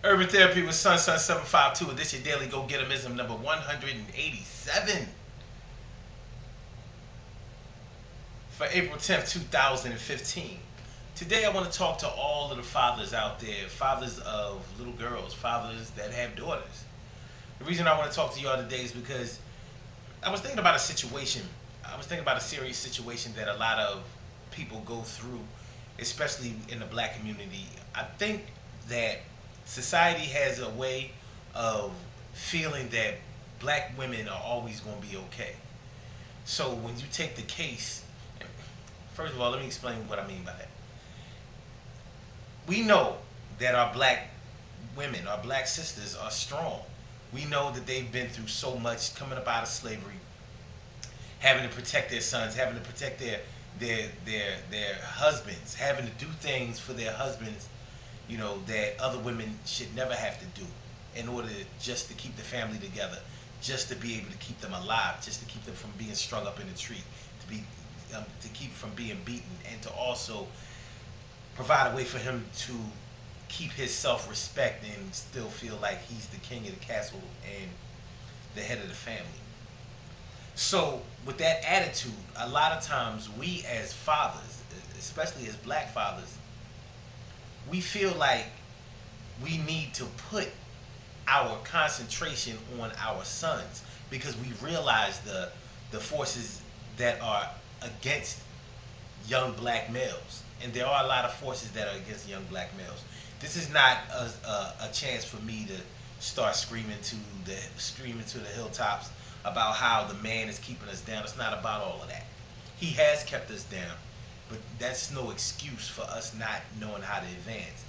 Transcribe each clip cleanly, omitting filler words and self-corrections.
Urban Therapy with Sun 752. This your daily Gogetemism number 187 for April 10th, 2015. Today I want to talk to all of the fathers out there, fathers of little girls, fathers that have daughters. The reason I want to talk to y'all today is because I was thinking about a situation. I was thinking about a serious situation that a lot of people go through, especially in the black community. I think that society has a way of feeling that black women are always going to be okay. So when you take the case, first of all, let me explain what I mean by that. We know that our black women, our black sisters are strong. We know that they've been through so much coming up out of slavery, having to protect their sons, having to protect their husbands, having to do things for their husbands, that other women should never have to do in order just to keep the family together, just to be able to keep them alive, just to keep them from being strung up in a tree, to keep from being beaten, and to also provide a way for him to keep his self-respect and still feel like he's the king of the castle and the head of the family. So with that attitude, a lot of times we as fathers, especially as black fathers, we feel like we need to put our concentration on our sons because we realize the forces that are against young black males, and there are a lot of forces that are against young black males. This is not a chance for me to start screaming to the hilltops about how the man is keeping us down. It's not about all of that. He has kept us down, but that's no excuse for us not knowing how to advance.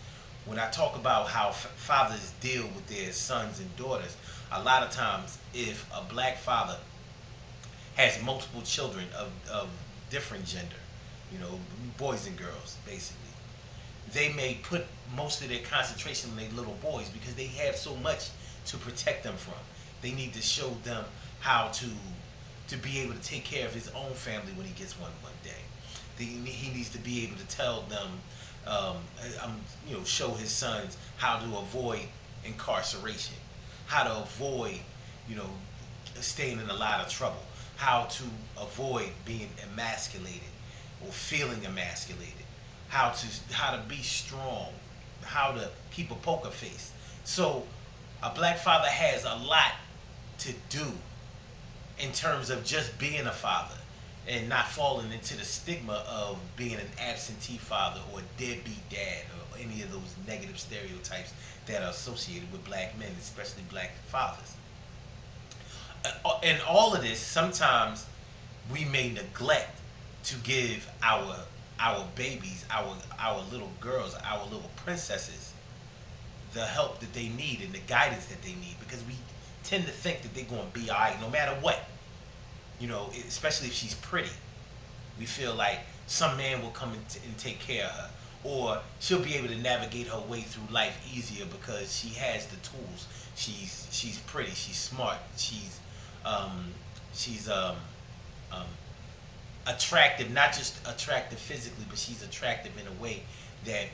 When I talk about how fathers deal with their sons and daughters, a lot of times if a black father has multiple children of different gender, boys and girls, basically, they may put most of their concentration on their little boys because they have so much to protect them from. They need to show them how to be able to take care of his own family when he gets one day. He needs to be able to tell them, show his sons how to avoid incarceration, how to avoid, staying in a lot of trouble, how to avoid being emasculated or feeling emasculated, how to be strong, how to keep a poker face. So a black father has a lot to do in terms of just being a father and not falling into the stigma of being an absentee father or a deadbeat dad or any of those negative stereotypes that are associated with black men, especially black fathers. In all of this, sometimes we may neglect to give our babies, our little girls, our little princesses, the help that they need and the guidance that they need, because we tend to think that they're going to be all right no matter what. Especially if she's pretty. We feel like some man will come and take care of her, or she'll be able to navigate her way through life easier because she has the tools. She's pretty. She's smart. She's um, attractive. Not just attractive physically, but she's attractive in a way that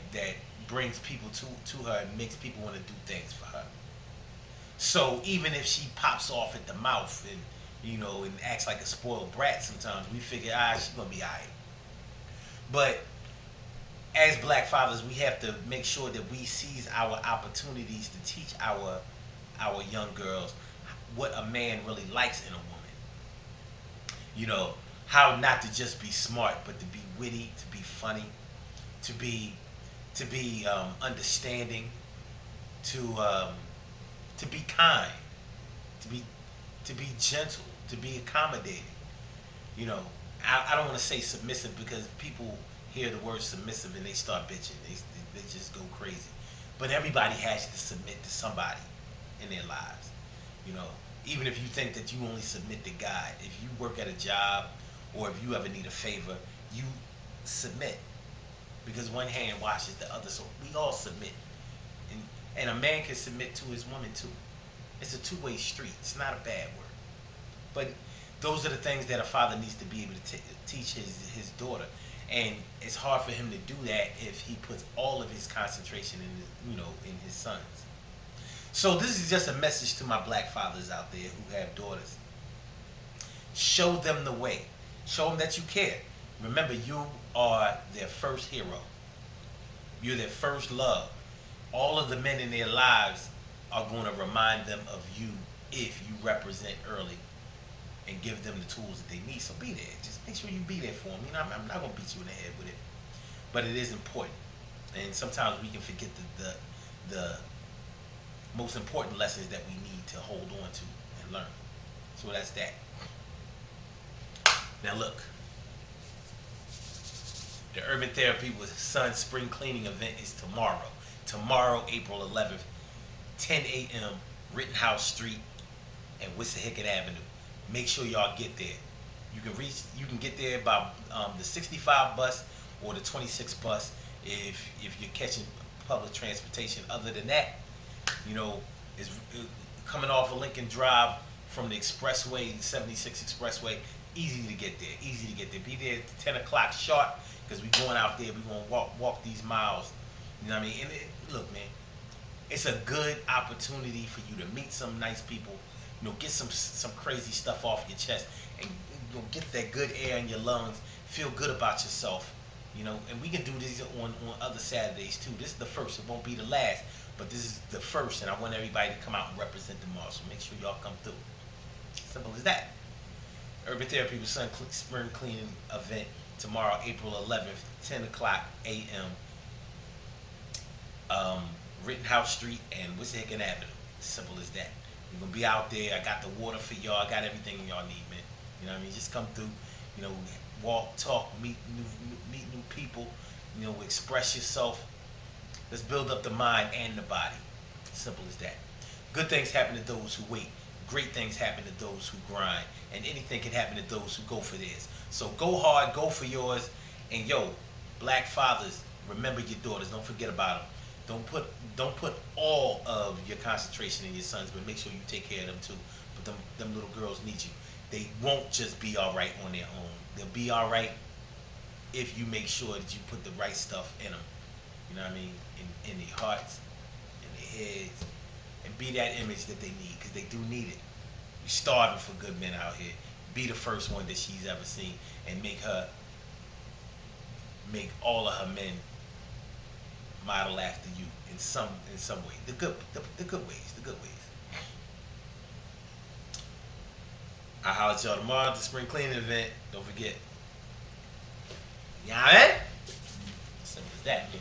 brings people to her and makes people want to do things for her. So even if she pops off at the mouth and acts like a spoiled brat sometimes, we figure, she's gonna be alright. But as black fathers, we have to make sure that we seize our opportunities to teach our young girls what a man really likes in a woman. How not to just be smart, but to be witty, to be funny, to be understanding, to be kind, to be gentle, to be accommodating. You know, I don't want to say submissive because people hear the word submissive and they start bitching. They just go crazy. But everybody has to submit to somebody in their lives. You know, even if you think that you only submit to God, if you work at a job or if you ever need a favor, you submit because one hand washes the other. So we all submit, and a man can submit to his woman too. It's a two-way street. It's not a bad word. But those are the things that a father needs to be able to teach his daughter. And it's hard for him to do that if he puts all of his concentration in in his sons. So this is just a message to my black fathers out there who have daughters. Show them the way. Show them that you care. Remember, you are their first hero. You're their first love. All of the men in their lives are going to remind them of you if you represent early and give them the tools that they need. So be there. Just make sure you be there for them. You know, I'm not going to beat you in the head with it, but it is important. And sometimes we can forget the most important lessons that we need to hold on to and learn. So that's that. Now look, the Urban Therapy with Son Spring Cleaning event is tomorrow. Tomorrow, April 11th, 10 a.m., Rittenhouse Street and Wissahickon Avenue. Make sure y'all get there. You can get there by the 65 bus or the 26 bus if you're catching public transportation. Other than that, you know, it's coming off of Lincoln Drive from the expressway, 76 expressway. Easy to get there. Easy to get there. Be there at 10 o'clock sharp because we're going out there. We're going to walk these miles. You know what I mean? And look, man, it's a good opportunity for you to meet some nice people. You know, get some crazy stuff off your chest, and you know, get that good air in your lungs. Feel good about yourself. You know, and we can do this on other Saturdays too. This is the first. It won't be the last, but this is the first, and I want everybody to come out and represent them all. So make sure y'all come through. Simple as that. Urban Therapy with Son Spring Cleaning event tomorrow, April 11th, 10 o'clock a.m. Rittenhouse Street and Wissahickon Avenue. Simple as that. We're gonna be out there. I got the water for y'all. I got everything y'all need, man. You know what I mean? Just come through. You know, walk, talk, meet new people. You know, express yourself. Let's build up the mind and the body. Simple as that. Good things happen to those who wait. Great things happen to those who grind. And anything can happen to those who go for theirs. So go hard, go for yours. And yo, black fathers, remember your daughters. Don't forget about them. Don't put all of your concentration in your sons, but make sure you take care of them too. But them little girls need you. They won't just be all right on their own. They'll be all right if you make sure that you put the right stuff in them. You know what I mean? In their hearts, in their heads, and be that image that they need, because they do need it. You're starving for good men out here. Be the first one that she's ever seen, and make all of her men model after you in some way. The good ways. I'll holler at y'all tomorrow at the spring cleaning event. Don't forget. You know what I mean? Simple as that, man.